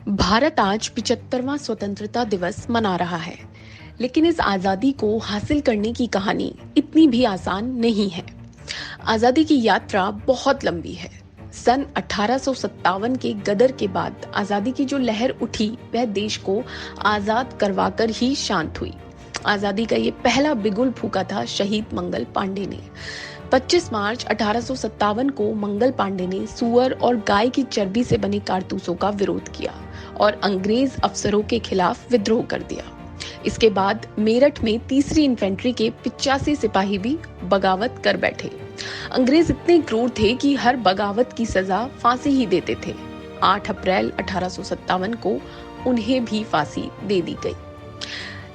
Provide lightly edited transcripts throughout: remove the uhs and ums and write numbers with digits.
भारत आज 75वां स्वतंत्रता दिवस मना रहा है, लेकिन इस आजादी को हासिल करने की कहानी इतनी भी आसान नहीं है। आजादी की यात्रा बहुत लंबी है। सन 1857 के गदर के बाद आजादी की जो लहर उठी, वह देश को आजाद करवाकर ही शांत हुई। आजादी का ये पहला बिगुल फूका था शहीद मंगल पांडे ने। 25 मार्च 1857 को मंगल पांडे ने सुअर और गाय की चर्बी से बने कारतूसों का विरोध किया और अंग्रेज अफसरों के खिलाफ विद्रोह कर दिया। इसके बाद मेरठ में तीसरी इन्फेंट्री के 85 सिपाही भी बगावत कर बैठे। अंग्रेज इतने क्रूर थे कि हर बगावत की सजा फांसी ही देते थे। 8 अप्रैल 1857 को उन्हें भी फांसी दे दी गई।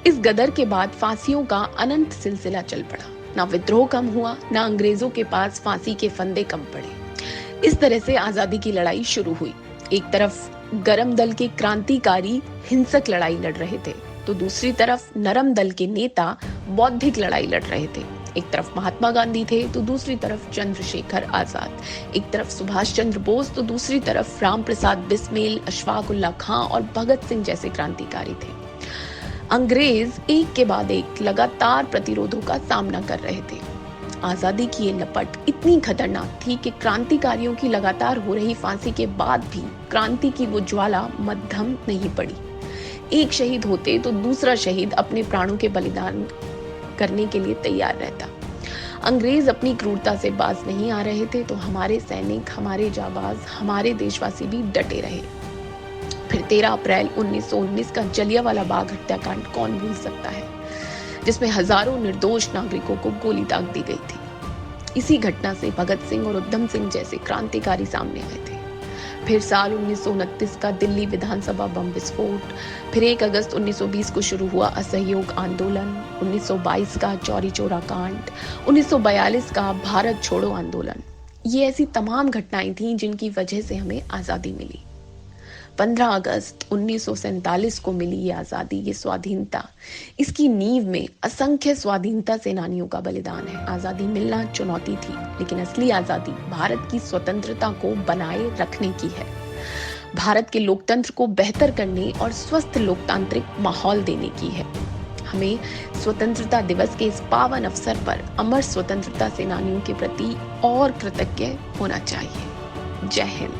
इस गदर के बाद फांसियों का अनंत सिलसिला चल पड़ा। ना विद्रोह कम हुआ, ना अंग्रेजों के पास फांसी के फंदे कम पड़े। इस तरह से आजादी की लड़ाई शुरू हुई। एक तरफ गरम दल के क्रांतिकारी हिंसक लड़ाई लड़ रहे थे, तो दूसरी तरफ नरम दल के नेता बौद्धिक लड़ाई लड़ रहे थे। एक तरफ महात्मा गांधी थे, तो दूसरी तरफ चंद्रशेखर आजाद। एक तरफ सुभाष चंद्र बोस, तो दूसरी तरफ राम प्रसाद बिस्मिल, अशफाक उल्लाह खां और भगत सिंह जैसे क्रांतिकारी थे। अंग्रेज एक के बाद एक लगातार प्रतिरोधों का सामना कर रहे थे। आजादी की ये लपट इतनी खतरनाक थी कि क्रांतिकारियों की लगातार हो रही फांसी के बाद भी क्रांति की वो ज्वाला मद्धम नहीं पड़ी। एक शहीद होते तो दूसरा शहीद अपने प्राणों के बलिदान करने के लिए तैयार रहता। अंग्रेज अपनी क्रूरता से बाज नहीं आ रहे थे, तो हमारे सैनिक, हमारे जाबाज, हमारे देशवासी भी डटे रहे। फिर 13 अप्रैल 1919 का जलियांवाला बाग हत्याकांड कौन भूल सकता है, जिसमें हजारों निर्दोष नागरिकों को गोली दाग दी गई थी। इसी घटना से भगत सिंह और उधम सिंह जैसे क्रांतिकारी सामने आए थे। फिर साल 1929 का दिल्ली विधानसभा बम विस्फोट, फिर 1 अगस्त 1920 को शुरू हुआ असहयोग आंदोलन, 1922 का चौरी चौरा कांड, 1942 का भारत छोड़ो आंदोलन। ये ऐसी तमाम घटनाएं थीं जिनकी वजह से हमें आजादी मिली। 15 अगस्त 1947 को मिली ये आजादी, ये स्वाधीनता, इसकी नींव में असंख्य स्वाधीनता सेनानियों का बलिदान है। आजादी मिलना चुनौती थी, लेकिन असली आजादी भारत की स्वतंत्रता को बनाए रखने की है। भारत के लोकतंत्र को बेहतर करने और स्वस्थ लोकतांत्रिक माहौल देने की है। हमें स्वतंत्रता दिवस के इस पावन अवसर पर अमर स्वतंत्रता सेनानियों के प्रति और कृतज्ञ होना चाहिए। जय हिंद।